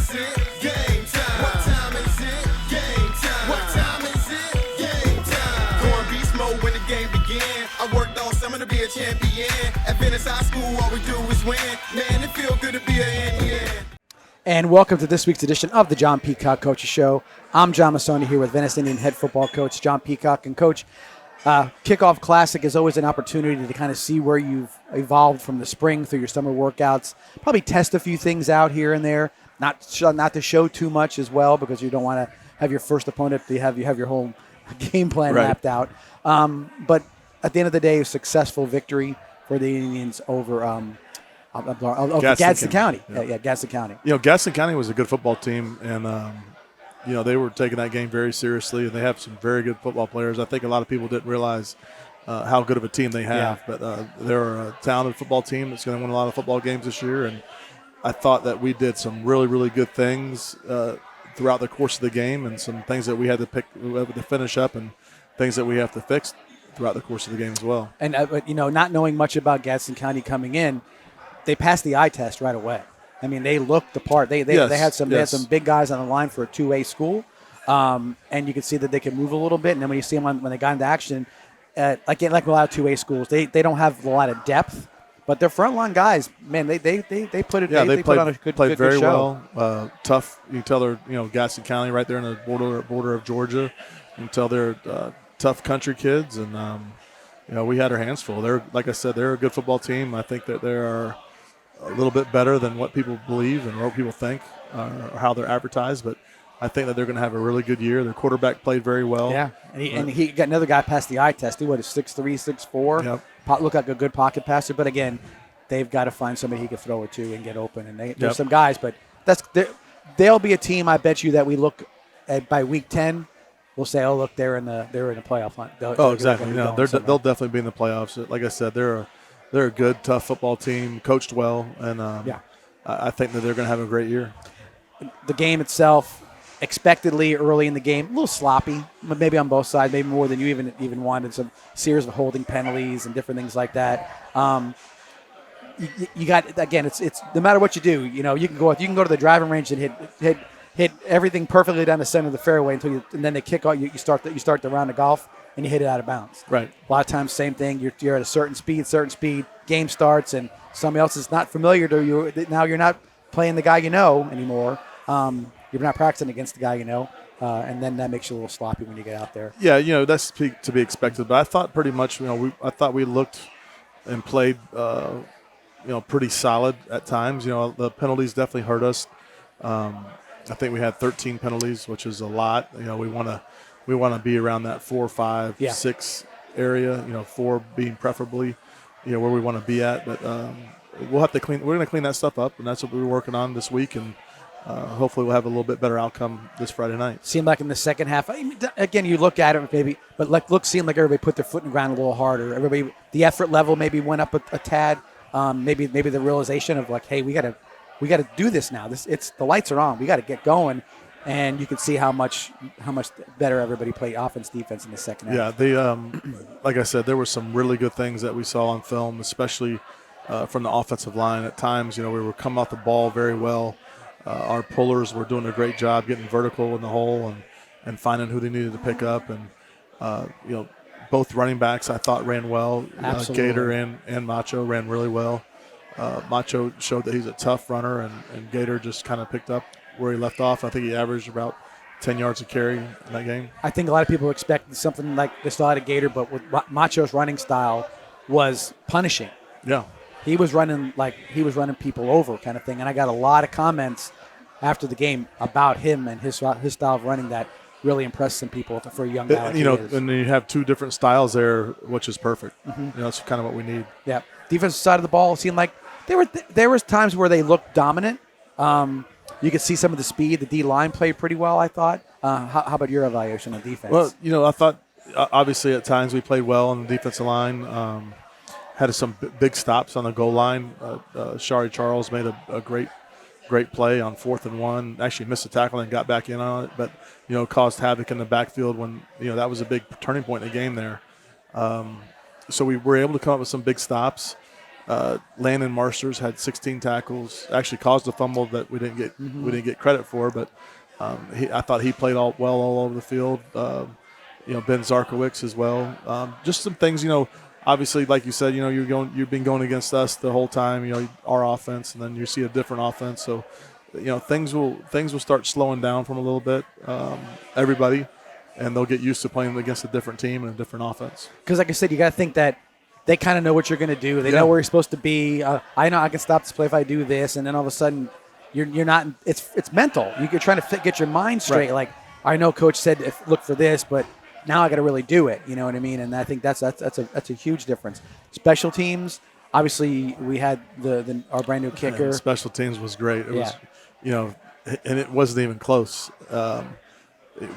is it? Game time. What time is it? Game time. What time is it? Game time. Going beast mode when the game begin. I worked all summer to be a champion. At Venice High School, all we do is win. Man, it feel good to be an Indian. And welcome to this week's edition of the John Peacock Coaches Show. I'm John Masoni here with Venice Indian head football coach John Peacock. And Coach, Kickoff Classic is always an opportunity to kind of see where you've evolved from the spring through your summer workouts. Probably test a few things out here and there. Not to show too much as well, because you don't want to have your first opponent you have your whole game plan mapped out. But at the end of the day, a successful victory for the Indians over Gadsden County. Yeah, Gadsden County. You know, Gadsden County was a good football team, and you know, they were taking that game very seriously, and they have some very good football players. I think a lot of people didn't realize how good of a team they have, but they're a talented football team that's going to win a lot of football games this year. And I thought that we did some really, really good things throughout the course of the game, and some things that we had to finish up, and things that we have to fix throughout the course of the game as well. And you know, not knowing much about Gadsden County coming in, they passed the eye test right away. I mean, they looked the part. They had some big guys on the line for a 2A school, and you could see that they could move a little bit. And then when you see them when they got into action, like a lot of 2A schools, they don't have a lot of depth, but their frontline guys, man, they put it. Yeah, they put on a good very show. Well. Tough. You can tell they're Gadsden County right there in the border of Georgia. You can tell they're tough country kids, and we had our hands full. They're, like I said, they're a good football team. I think that they are a little bit better than what people believe and what people think, or how they're advertised. But I think that they're going to have a really good year. Their quarterback played very well. Yeah, and he got another guy past the eye test. He was 6'3", 6'4". Yep. Looked like a good pocket passer. But again, they've got to find somebody he can throw it to and get open. And there's some guys, but they'll be a team, I bet you, that we look at by week 10. We'll say, oh, look, they're in the playoff hunt. Exactly. They'll definitely be in the playoffs. Like I said, they're a good, tough football team, coached well, and I think that they're going to have a great year. The game itself, expectedly early in the game, a little sloppy, maybe on both sides, maybe more than you even wanted. Some series of holding penalties and different things like that. You got, again, it's no matter what you do, you can go to the driving range and hit everything perfectly down the center of the fairway and then they kick off. You start the round of golf and you hit it out of bounds. Right. A lot of times, same thing. You're at a certain speed. Game starts and somebody else is not familiar to you. Now you're not playing the guy you know anymore. You're not practicing against the guy you know, and then that makes you a little sloppy when you get out there. Yeah, that's to be expected. But I thought pretty much, I thought we looked and played, pretty solid at times. The penalties definitely hurt us. I think we had 13 penalties, which is a lot. We want to be around that 4, 5, 6 area. 4 being preferably, where we want to be at. But we'll have to clean. We're going to clean that stuff up, and that's what we're working on this week. And hopefully, we'll have a little bit better outcome this Friday night. Seemed like in the second half, again, you look at it maybe, but seemed like everybody put their foot in the ground a little harder. Everybody, the effort level maybe went up a tad. Maybe the realization of like, hey, we got to do this now. It's the lights are on. We got to get going, and you can see how much better everybody played offense, defense in the second half. Yeah, like I said, there were some really good things that we saw on film, especially from the offensive line. At times, we were coming off the ball very well. Our pullers were doing a great job getting vertical in the hole and finding who they needed to pick up. And both running backs I thought ran well. Gator and Macho ran really well. Macho showed that he's a tough runner, and Gator just kind of picked up where he left off. I think he averaged about 10 yards a carry in that game. I think a lot of people expected something like this out of Gator, but with Macho's running style was punishing. Yeah. He was running people over kind of thing, and I got a lot of comments after the game about him and his style of running that really impressed some people for a young guy. And you have two different styles there, which is perfect. Mm-hmm. That's kind of what we need. Yeah. Defensive side of the ball seemed like there was times where they looked dominant. You could see some of the speed. The D-line played pretty well, I thought. How about your evaluation of defense? Well, I thought obviously at times we played well on the defensive line. Had some big stops on the goal line. Shari Charles made a great play on 4th and 1. Actually missed a tackle and got back in on it, but caused havoc in the backfield when that was a big turning point in the game there. So we were able to come up with some big stops. Landon Marsters had 16 tackles, actually caused a fumble that we didn't get credit for, but I thought he played all over the field. Ben Zarkowicz as well. Just some things, obviously, like you said, you've been going against us the whole time, our offense, and then you see a different offense. So, things will start slowing down from a little bit, everybody, and they'll get used to playing against a different team and a different offense. Because, like I said, you got to think that they kind of know what you're going to do. They know where you're supposed to be. I know I can stop this play if I do this, and then all of a sudden you're not. It's mental. You're trying to get your mind straight. Right. Like, I know Coach said look for this, but now I got to really do it. You know what I mean? And I think that's a huge difference. Special teams. Obviously, we had our brand new kicker. And special teams was great. It was, and it wasn't even close.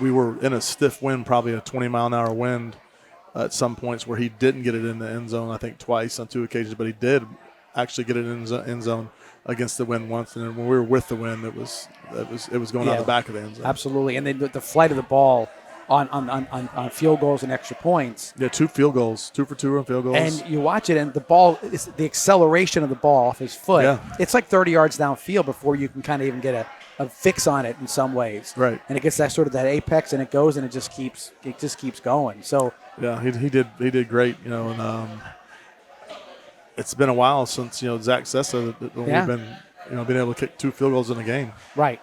We were in a stiff wind, probably a 20-mile-an-hour wind at some points where he didn't get it in the end zone, I think twice on 2 occasions, but he did actually get it in the end zone against the wind once. And then when we were with the wind, it was going out the back of the end zone. Absolutely. And then the flight of the ball on field goals and extra points. Yeah, 2 field goals, 2 for 2 on field goals. And you watch it, and the ball, the acceleration of the ball off his foot, it's like 30 yards downfield before you can kind of even get a fix on it in some ways. Right. And it gets that apex, and it goes, and it just keeps going. So yeah, he did great, and it's been a while since Zach Sessa when we've been been able to kick 2 field goals in a game. Right.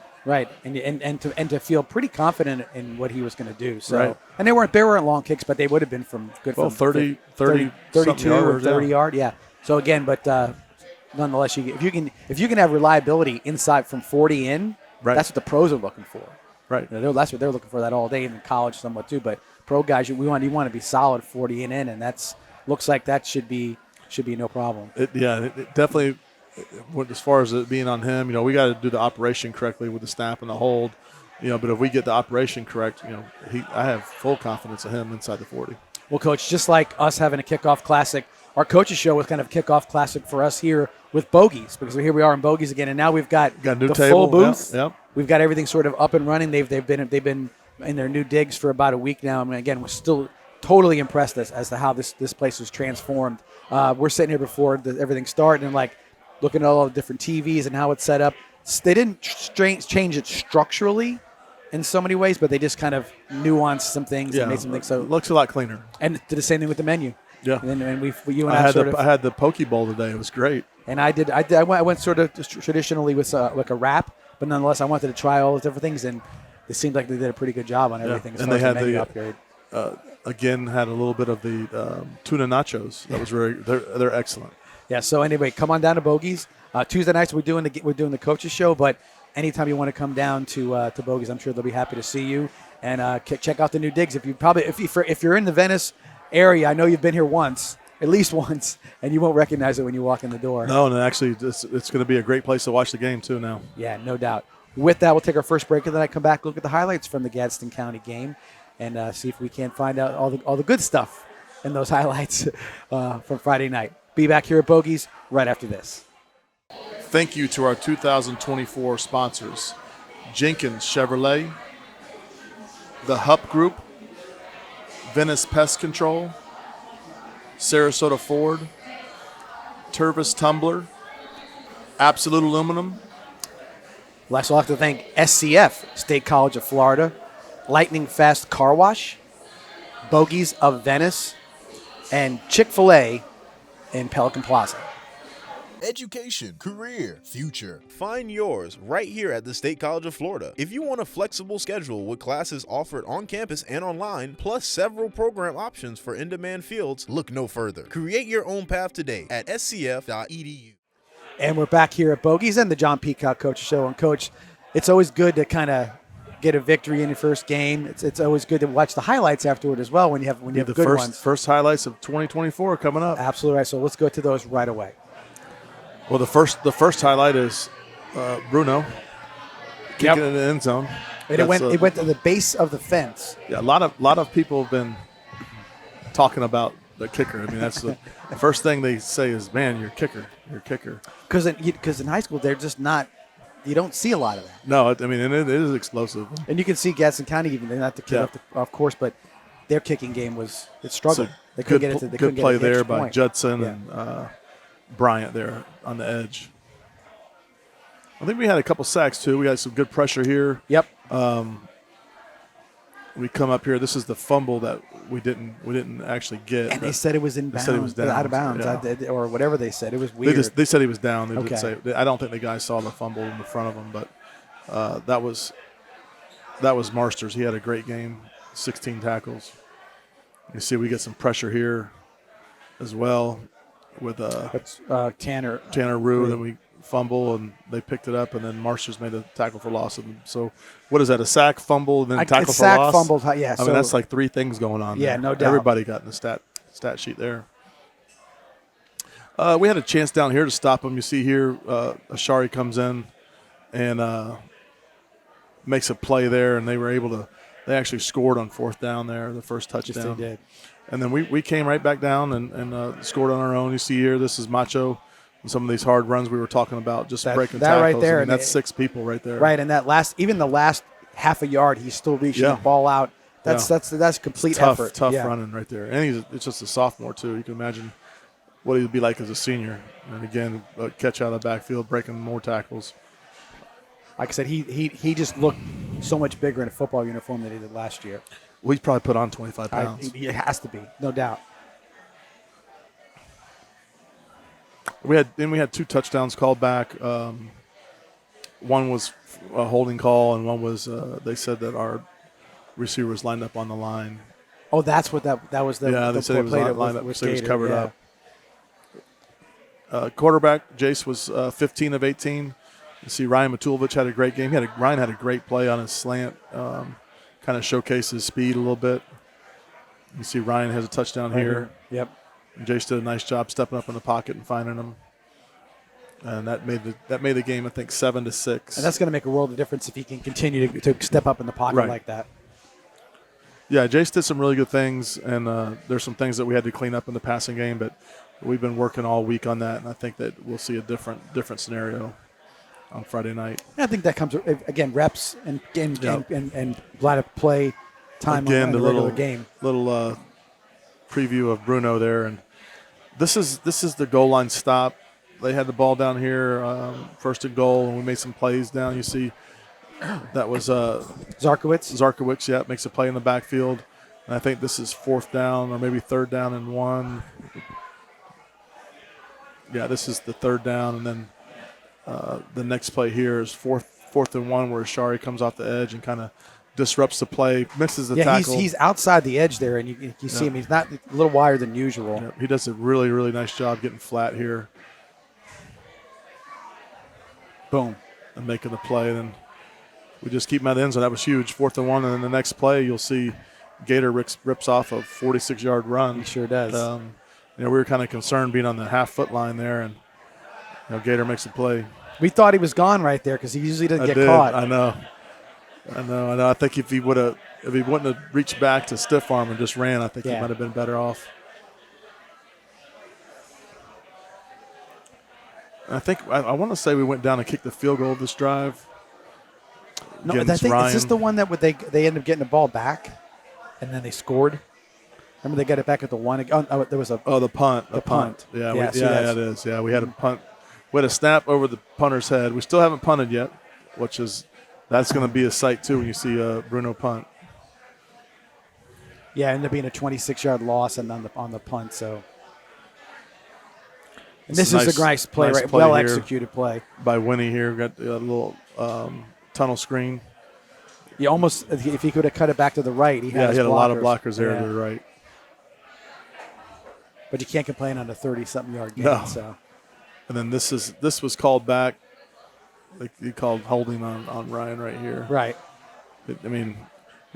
And to feel pretty confident in what he was going to do. So right. And they weren't long kicks, but they would have been from 32 or 30 yard. Yeah. So again, but nonetheless, if you can have reliability inside from 40 in, that's what the pros are looking for. Right. That's what they're looking for that all day, and in college somewhat too. But pro guys, you want to be solid 40 and in, and that's looks like that should be no problem. It definitely. As far as it being on him, we got to do the operation correctly with the snap and the hold, but if we get the operation correct, I have full confidence in him inside the 40. Well, Coach, just like us having a kickoff classic, our coaches show was kind of a kickoff classic for us here with Bogies, because here we are in Bogies again, and now we've got a new the table. Full booth. Yep. We've got everything sort of up and running. They've been in their new digs for about a week now. I mean, again, we're still totally impressed as to how this place was transformed. We're sitting here before everything started and looking at all the different TVs and how it's set up. They didn't change it structurally in so many ways, but they just kind of nuanced some things and made some things. So it looks a lot cleaner. And did the same thing with the menu. Yeah. And I had the poke bowl today. It was great. And I went sort of traditionally with like a wrap, but nonetheless I wanted to try all the different things, and it seemed like they did a pretty good job on everything. And they had the upgrade. Again, had a little bit of the tuna nachos. That was they're excellent. Yeah. So anyway, come on down to Bogies. Tuesday nights we're doing the coaches show, but anytime you want to come down to Bogies, I'm sure they'll be happy to see you and check out the new digs. If you're in the Venice area, I know you've been here at least once, and you won't recognize it when you walk in the door. No, and actually it's going to be a great place to watch the game too now. Yeah, no doubt. With that, we'll take our first break, and then I come back, look at the highlights from the Gadsden County game, and see if we can't find out all the good stuff in those highlights from Friday night. Be back here at Bogies right after this. Thank you to our 2024 sponsors, Jenkins Chevrolet, the Hupp Group, Venice Pest Control, Sarasota Ford, Tervis Tumbler, Absolute Aluminum. I'd also like to thank SCF, State College of Florida, Lightning Fast Car Wash, Bogies of Venice, and Chick-fil-A in Pelican Plaza. Education, career, future. Find yours right here at the State College of Florida. If you want a flexible schedule with classes offered on campus and online, plus several program options for in-demand fields, look no further. Create your own path today at scf.edu. And we're back here at Bogies and the John Peacock Coach Show. And Coach, it's always good to kind of get a victory in your first game. It's always good to watch the highlights afterward as well when you have good ones. First highlights of 2024 coming up. Absolutely right. So let's go to those right away. Well, the first highlight is Bruno kicking in the end zone. And it went to the base of the fence. Yeah, a lot of people have been talking about the kicker. I mean, that's the first thing they say is, "Man, you're a kicker. You're a kicker." Because in high school they're just not. You don't see a lot of that. No, I mean, and it is explosive. And you can see Gadsden County, even they're not the kid off course, but their kicking game it struggled. So they couldn't get it to the good play there by point. Judson Bryant there on the edge. I think we had a couple sacks too. We had some good pressure here. Yep. We come up here. This is the fumble that we didn't actually get. And they said it was in bounds. said it was down. Out of bounds, Yeah. or whatever they said. It was weird. They said he was down. They Okay. didn't say. I don't think the guy saw the fumble in the front of him, but that was Marsters. He had a great game, 16 tackles. You see, we get some pressure here as well with That's Tanner. Rue. Then we fumble and they picked it up, and then Marsters made a tackle for loss. And so, what is that? A sack, fumble, and then tackle for sack, loss. fumble. Yeah. I mean, that's like 3 things going on. Yeah, there. no doubt. Everybody got in the stat sheet there. We had a chance down here to stop him. You see here, Ashari comes in and makes a play there, and they were able to. They actually scored on 4th down there, the first touchdown. Yes, they did. And then we came right back down and scored on our own. You see here, this is Macho. And some of these hard runs we were talking about, just breaking that tackles. right there, I mean, and that's 6 people right there. Right, and even the last half a yard, he's still reaching the ball out. That's complete Tough, effort. Tough running right there. And it's just a sophomore too. You can imagine what he'd be like as a senior. And again, a catch out of the backfield, breaking more tackles. Like I said, he just looked so much bigger in a football uniform than he did last year. We probably put on 25 pounds. It has to be, no doubt. We had 2 touchdowns called back. One was a holding call, and one was they said that our receiver was lined up on the line. Oh, that's what that was. They said he was lined up, so he was covered up. Quarterback Jace was 15 of 18. You see Ryan Matulovic had a great game. Ryan had a great play on his slant, kind of showcased his speed a little bit. You see Ryan has a touchdown here. Yep. And Jace did a nice job stepping up in the pocket and finding him. And that made the game, I think, 7-6. And that's going to make a world of difference if he can continue to step up in the pocket like that. Yeah, Jace did some really good things, and there's some things that we had to clean up in the passing game, but we've been working all week on that, and I think that we'll see a different scenario on Friday night. I think that comes again reps and a lot of play time again, on the regular game. Little preview of Bruno there, and this is the goal line stop. They had the ball down here, 1st and goal, and we made some plays down. You see, that was Zarkowicz, makes a play in the backfield, and I think this is 4th down or maybe 3rd down and 1. Yeah, this is the 3rd down, and then the next play here is 4th and 1, where Ashari comes off the edge and kind of disrupts the play, misses the tackle. He's outside the edge there, and you see him. He's not a little wider than usual. Yeah, he does a really, really nice job getting flat here. Boom. And making the play. And then we just keep him at the end zone. That was huge. 4th and 1. And then the next play, you'll see Gator rips off a 46-yard run. He sure does. We were kind of concerned being on the half-foot line there, and Gator makes a play. We thought he was gone right there because he usually doesn't get caught. I know. I think if he wouldn't have reached back to stiff arm and just ran, I think he might have been better off. And I think I want to say we went down and kicked the field goal of this drive. No, I think is this the one that they ended up getting the ball back, and then they scored. Remember they got it back at the 1. Oh, there was the punt. The punt. Yeah, it is. Yeah, we had a punt. We had a snap over the punter's head. We still haven't punted yet, that's going to be a sight too when you see Bruno punt. Yeah, it ended up being a 26-yard loss and on the punt. So, and this is a nice play, right? Well executed play by Winnie here. Got a little tunnel screen. You almost, if he could have cut it back to the right, he had a lot of blockers there to the right. But you can't complain on a 30-something yard game. No. So. And then this was called back. He called holding on Ryan right here. Right. If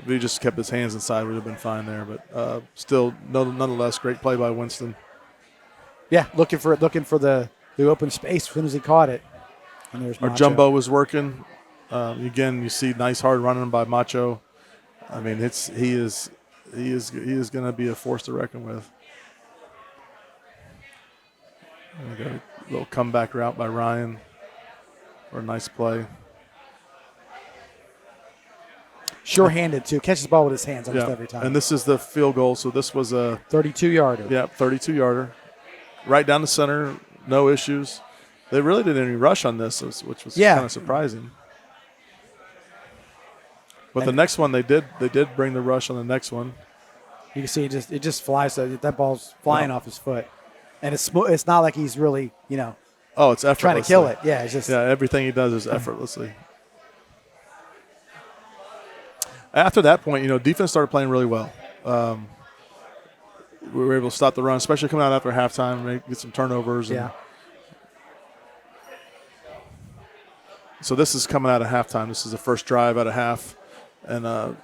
he just kept his hands inside, we would have been fine there. But still, nonetheless, great play by Winston. Yeah, looking for the open space as soon as he caught it. And there's Our Macho. jumbo was working. Again, you see nice hard running by Macho. I mean, he is going to be a force to reckon with. And we got a little comeback route by Ryan. Or a nice play. Sure-handed, too. Catches the ball with his hands almost every time. And this is the field goal, so this was a 32-yarder. Yeah, 32-yarder. Right down the center. no issues. They really didn't any rush on this, which was kind of surprising. But the next one, they did bring the rush on the next one. You can see it just flies. That ball's flying off his foot, and it's not like he's really Oh, it's effortlessly. trying to kill it. Yeah, it's just everything he does is effortlessly. After that point, defense started playing really well. We were able to stop the run, especially coming out after halftime, get some turnovers. So this is coming out of halftime. This is the first drive out of half, and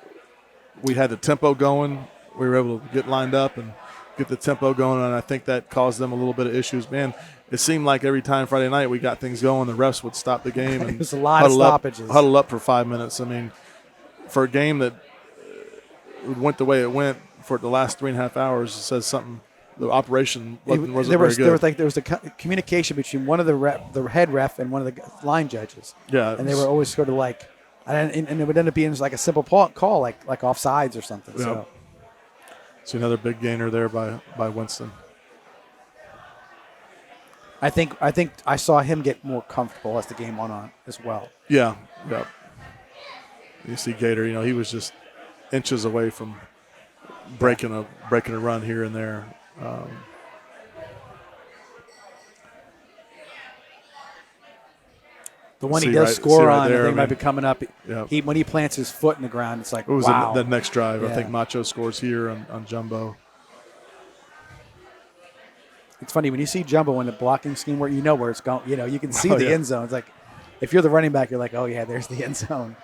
we had the tempo going. We were able to get lined up and get the tempo going, and I think that caused them a little bit of issues. Man, it seemed like every time Friday night we got things going, the refs would stop the game. And it was a lot of stoppages. Huddle up for 5 minutes. I mean, for a game that went the way it went for the last 3.5 hours, it says something. The operation wasn't very good. There was a communication between one of the head ref and one of the line judges. Yeah, and they were always sort of like, and it would end up being like a simple call, like offsides or something. Yeah. So another big gainer there by Winston. I think I saw him get more comfortable as the game went on as well. Yeah. You see Gator, he was just inches away from breaking a run here and there. The one he does score on, there, I think might be coming up. Yeah. When he plants his foot in the ground, it's like, it was wow. the next drive. Yeah. I think Macho scores here on Jumbo. It's funny when you see Jumbo in the blocking scheme where where it's going. You can see the end zone. It's like if you're the running back, you're like, oh yeah, there's the end zone.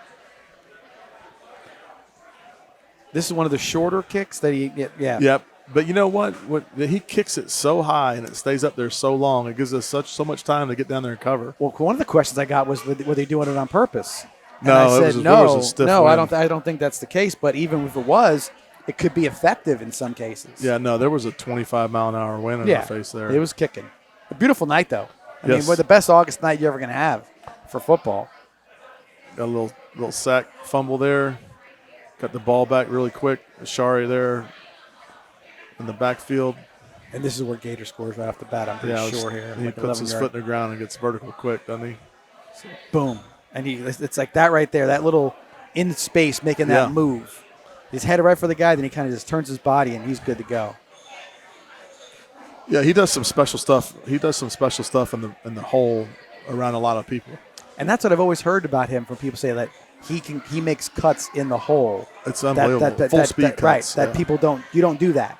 This is one of the shorter kicks that he. Yeah. Yep. But you know what? He kicks it so high and it stays up there so long. It gives us so much time to get down there and cover. Well, one of the questions I got was, were they doing it on purpose? And no, I said, it was a stiff wind. I don't think that's the case. But even if it was, it could be effective in some cases. Yeah, no, there was a 25-mile-an-hour wind in our face there. It was kicking. A beautiful night, though. I mean, Yes. we're the best August night you're ever going to have for football. Got a little sack fumble there. Got the ball back really quick. Ashari there in the backfield. And this is where Gator scores right off the bat, I'm pretty sure here. He puts his foot in the ground and gets vertical quick, doesn't he? So, boom. And it's like that right there, that little in space making that move. He's headed right for the guy, then he kind of just turns his body, and he's good to go. Yeah, he does some special stuff. He does some special stuff in the hole around a lot of people. And that's what I've always heard about him from people say that he makes cuts in the hole. It's unbelievable. Full speed cuts. Right. That people don't. You don't do that.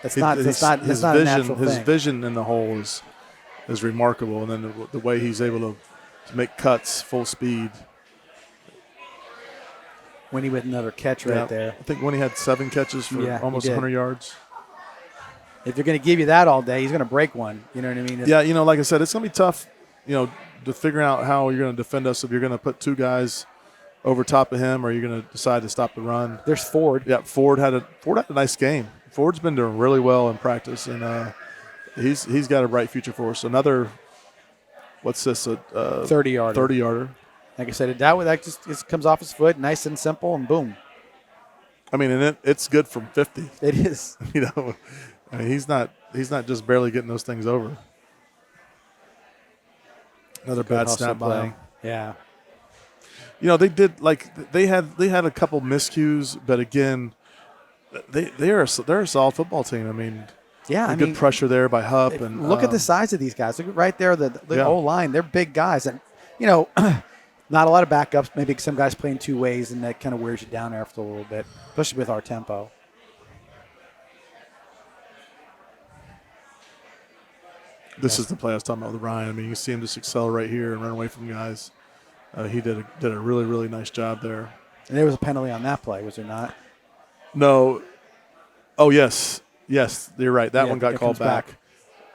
That's not a natural thing. His vision in the hole is remarkable, and then the way he's able to make cuts full speed. Winnie with another catch right there. I think Winnie had 7 catches for almost 100 yards. If you're going to give you that all day, he's going to break one. You know what I mean? Like I said, it's going to be tough, to figure out how you're going to defend us. If you're going to put 2 guys over top of him, or you're going to decide to stop the run. There's Ford. Yeah, Ford had a nice game. Ford's been doing really well in practice, and he's got a bright future for us. Another, what's this? A 30-yarder. 30-yarder. Like I said, that just comes off his foot, nice and simple, and boom. I mean, and it's good from 50. It is. I mean, he's not just barely getting those things over. Another bad snap by. Yeah. They had a couple miscues, but again, they're a solid football team. I mean, good pressure there by Hupp. And look at the size of these guys. Look right there, the whole line. They're big guys, and not a lot of backups. Maybe some guys playing 2 ways, and that kind of wears you down after a little bit, especially with our tempo. This is the play I was talking about with Ryan. I mean, you see him just accelerate here and run away from guys. He did a really, really nice job there. And there was a penalty on that play, was there not? No. Oh, yes. Yes, you're right. That one got called back.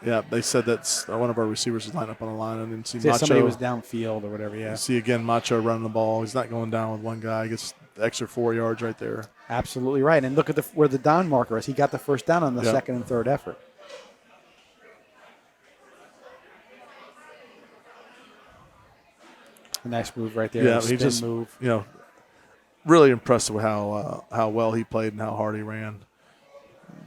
Yeah, they said that's one of our receivers was lined up on the line. I didn't see Macho. Somebody was downfield or whatever, yeah. You see, again, Macho running the ball. He's not going down with one guy. He gets the extra 4 yards right there. Absolutely right. And look at where the down marker is. He got the first down on the second and third effort. A nice move right there. Yeah, he just move. Really impressed with how well he played and how hard he ran.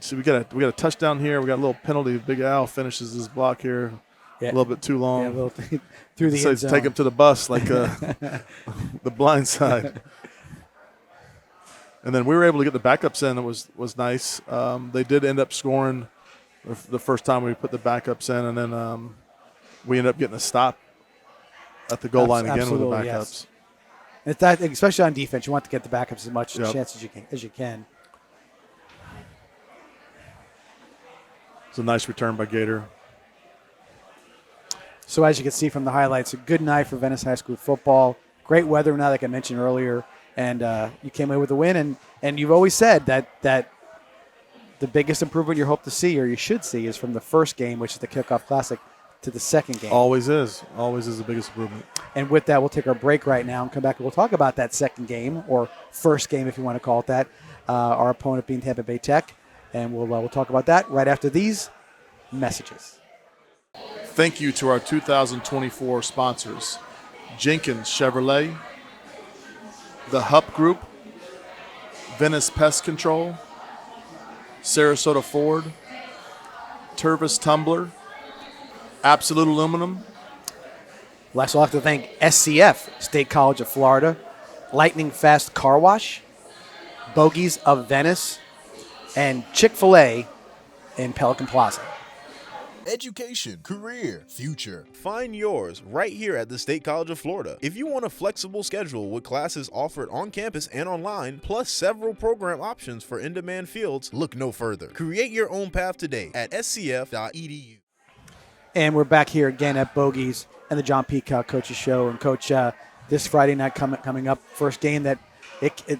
So we got a touchdown here. We got a little penalty. Big Al finishes his block here. a little bit too long. Yeah, a little through the It end says zone. take him to the bus, like the blind side. And then we were able to get the backups in. It was nice. They did end up scoring the first time we put the backups in, and then we ended up getting a stop at the goal line again with the backups. Yes. It's that, especially on defense, you want to get the backups as much chance as you can. It's a nice return by Gator. So as you can see from the highlights, a good night for Venice High School football. Great weather now, like I mentioned earlier, and you came away with a win. And you've always said that the biggest improvement you hope to see, or you should see, is from the first game, which is the Kickoff Classic, to the second game. Always is the biggest improvement. And with that, we'll take our break right now and come back and we'll talk about that second game, or first game if you want to call it that. Our opponent being Tampa Bay Tech, and we'll talk about that right after these messages. Thank you to our 2024 sponsors, Jenkins Chevrolet, the Hupp Group, Venice Pest Control, Sarasota Ford, Tervis Tumbler, Absolute Aluminum. Last, we'll have to thank SCF, State College of Florida, Lightning Fast Car Wash, Bogies of Venice, and Chick-fil-A in Pelican Plaza. Education, career, future. Find yours right here at the State College of Florida. If you want a flexible schedule with classes offered on campus and online, plus several program options for in-demand fields, look no further. Create your own path today at scf.edu. And we're back here again at Bogies and the John Peacock Coaches Show. And Coach, this Friday night coming up, first game that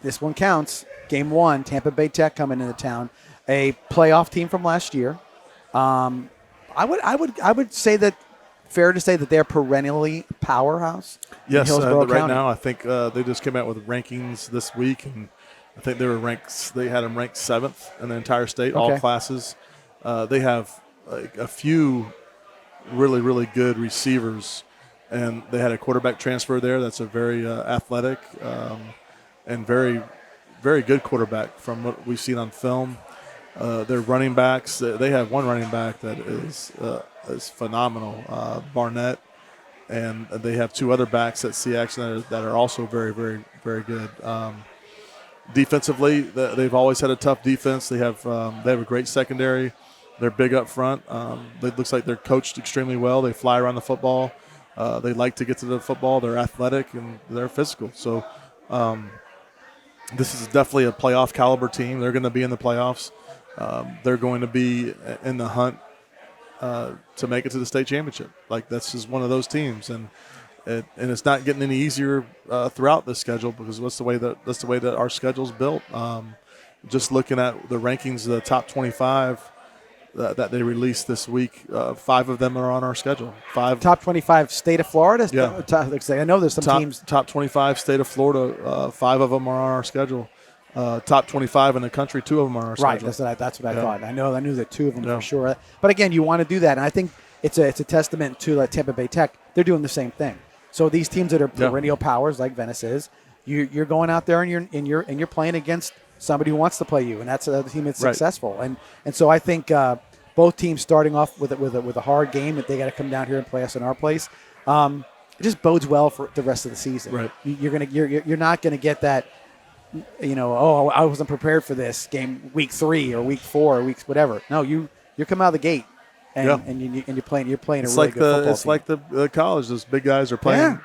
this one counts. Game 1, Tampa Bay Tech coming into town, a playoff team from last year. I would say that fair to say that they're perennially powerhouse. Yes, in Hillsborough right County. now I think they just came out with rankings this week, and I think they had them ranked 7th in the entire state, all classes. They have a few really, really good receivers, and they had a quarterback transfer there that's a very athletic and very, very good quarterback from what we've seen on film. Their running backs, they have one running back that is phenomenal, Barnett, and they have 2 other backs that see action that are also very, very, very good. Defensively, they've always had a tough defense. They have a great secondary. They're big up front. It looks like they're coached extremely well. They fly around the football. They like to get to the football. They're athletic and they're physical. So this is definitely a playoff caliber team. They're going to be in the playoffs. They're going to be in the hunt to make it to the state championship. Like, this is one of those teams, and it's not getting any easier throughout this schedule, because that's the way that our schedule's built. Just looking at the rankings, the top 25 that they released this week, 5 of them are on our schedule. 5 top 25 state of Florida. Yeah. I know there's some teams. Top 25 state of Florida. 5 of them are on our schedule. Top 25 in the country, 2 of them are on our schedule. Right, that's what I thought. I knew that 2 of them for sure. But again, you want to do that, and I think it's a testament to Tampa Bay Tech. They're doing the same thing. So these teams that are perennial powers like Venice is, you're going out there and you're playing against somebody who wants to play you, and that's a team that's successful. And so I think both teams starting off with a hard game that they got to come down here and play us in our place. It just bodes well for the rest of the season. Right. You're not gonna get that. I wasn't prepared for this game week 3 or week 4 or weeks whatever. No, you're coming out of the gate, and you're playing a really good football team. It's like the college. Those big guys are playing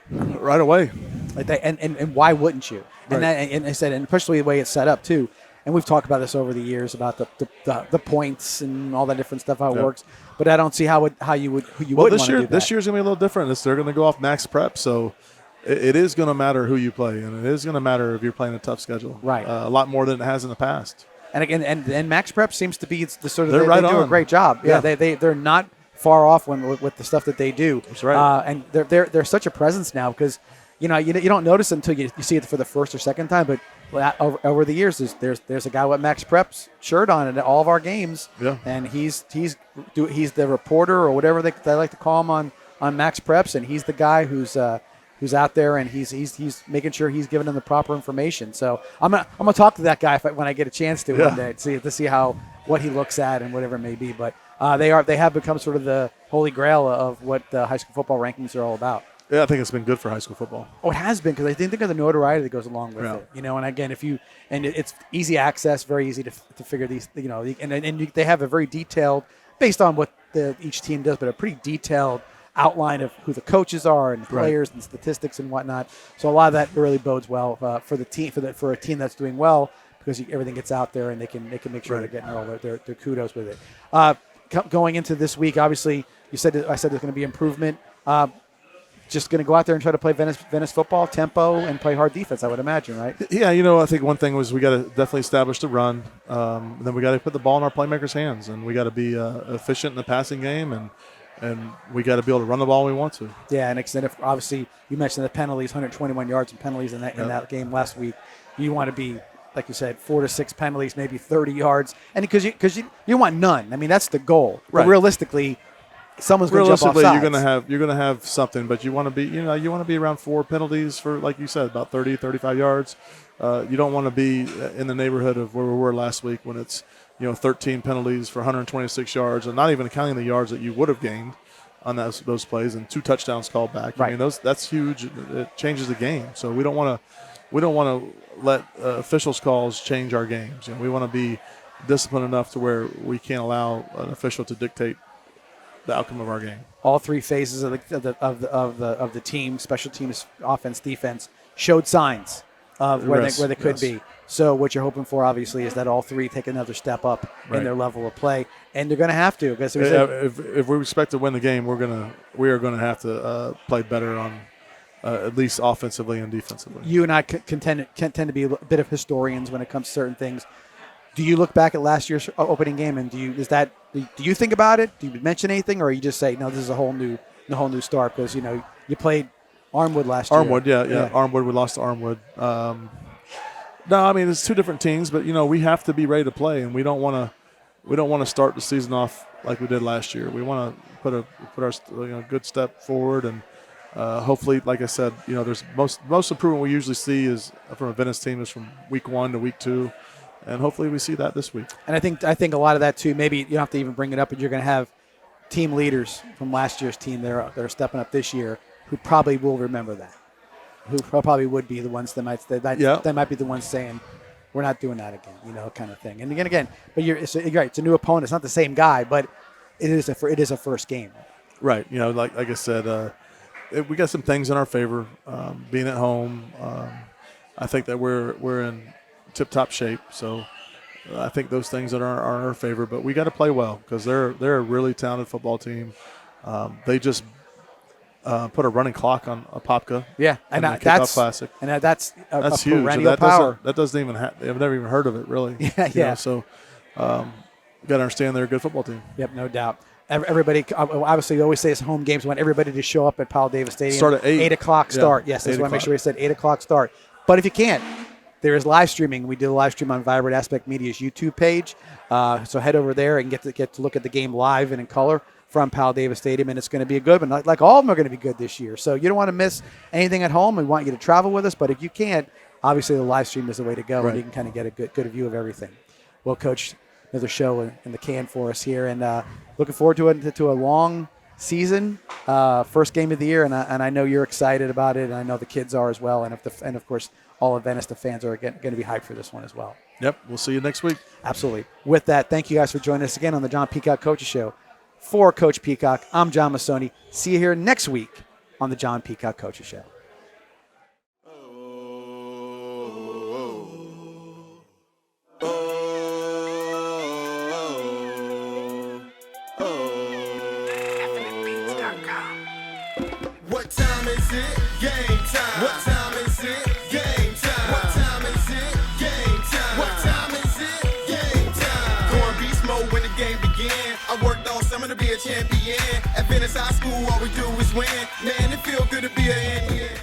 right away. Like that, and why wouldn't you? Right. And I said, and especially the way it's set up too. And we've talked about this over the years about the points and all that different stuff, how it works. But I don't see how you would wouldn't want to do that. This year's gonna be a little different. They're gonna go off max prep, so it is gonna matter who you play, and it is gonna matter if you're playing a tough schedule. Right. A lot more than it has in the past. And again, and max prep seems to be the sort of They're they right do a on. great job. Yeah, they're not far off with the stuff that they do. That's right. And they're such a presence now, because you don't notice it until you see it for the first or second time, but over the years, there's a guy with Max Prep's shirt on at all of our games, and he's the reporter or whatever they like to call him on Max Preps, and he's the guy who's out there, and he's making sure he's giving them the proper information. So I'm gonna talk to that guy when I get a chance to one day to see what he looks at and whatever it may be. But They have become sort of the holy grail of what high school football rankings are all about. Yeah, I think it's been good for high school football. Oh, it has been, because I think of the notoriety that goes along with it. And again, it's easy access, very easy to figure these. They have a very detailed, based on what each team does, but a pretty detailed outline of who the coaches are and players and statistics and whatnot. So a lot of that really bodes well for the team, for a team that's doing well, because everything gets out there and they can make sure they're getting all their kudos with it. Going into this week, obviously, I said there's going to be improvement. Just going to go out there and try to play Venice football, tempo, and play hard defense, I would imagine, right? Yeah, I think one thing was we got to definitely establish the run. Then we got to put the ball in our playmakers' hands, and we got to be efficient in the passing game, and we got to be able to run the ball when we want to. Yeah, and obviously you mentioned the penalties, 121 yards in penalties in that game last week. You want to be, like you said, 4 to 6 penalties, maybe 30 yards, and because you want none. I mean, that's the goal. Right. But realistically, someone's going to jump off sides. You're going to have something, but you want to be around 4 penalties for, like you said, about 30, 35 yards. You don't want to be in the neighborhood of where we were last week when it's 13 penalties for 126 yards, and not even counting the yards that you would have gained on those plays, and 2 touchdowns called back. Right. I mean, that's huge. It changes the game. So we don't want to let officials' calls change our games. We want to be disciplined enough to where we can't allow an official to dictate the outcome of our game. All 3 phases of the team, special teams, offense, defense, showed signs of where they could be. So what you're hoping for, obviously, is that all 3 take another step up in their level of play, and they're going to have to. Because if we expect to win the game, we are going to have to play better on at least offensively and defensively. You and I can tend to be a bit of historians when it comes to certain things. Do you look back at last year's opening game, and do you think about it? Do you mention anything, or you just say, no, this is a whole new start, because you played Armwood last year? Armwood, yeah. Armwood, we lost to Armwood. No, I mean, it's 2 different teams, but we have to be ready to play, and we don't want to start the season off like we did last year. We want to put our good step forward, and hopefully, like I said, there's most improvement we usually see is from a Venice team is from week 1 to week 2. And hopefully we see that this week. And I think a lot of that too. Maybe you don't have to even bring it up, but you're going to have team leaders from last year's team that are stepping up this year who probably will remember that. Who probably would be the ones that might be the ones saying, "We're not doing that again," kind of thing. And again, but you're right. It's a new opponent. It's not the same guy, but it is a first game. Right. Like I said, we got some things in our favor. Being at home, I think that we're in tip-top shape, so I think those things that are in our favor. But we got to play well, because they're a really talented football team. They just put a running clock on Apopka. Yeah, and the Kickoff Classic, and that's huge. Perennial power. That doesn't even I've never even heard of it, really. Yeah. So you got to understand they're a good football team. Yep, no doubt. Everybody, obviously, we always say it's home games. We want everybody to show up at Powell Davis Stadium. Start at 8. 8 o'clock start. Yeah, yes, that's why I make sure we said 8 o'clock start. But if you can't, there is live streaming. We did a live stream on Vibrant Aspect Media's YouTube page. So head over there and get to look at the game live and in color from Powell Davis Stadium, and it's going to be a good one. Like all of them are going to be good this year. So you don't want to miss anything at home. We want you to travel with us, but if you can't, obviously the live stream is the way to go, and you can kind of get a good view of everything. Well, Coach, another show in the can for us here, and looking forward to a long season, first game of the year, and I know you're excited about it, and I know the kids are as well, and of course all of Venice, the fans are going to be hyped for this one as well. Yep, we'll see you next week. Absolutely. With that, thank you guys for joining us again on the John Peacock Coaches Show. For Coach Peacock, I'm John Masoni. See you here next week on the John Peacock Coaches Show. What time is it? Game time. What time is it? Game time. What time is it? Game time. What time is it? Game time. Going beast mode when the game begin. I worked all summer to be a champion. At Venice High School, all we do is win. Man, it feel good to be an Indian.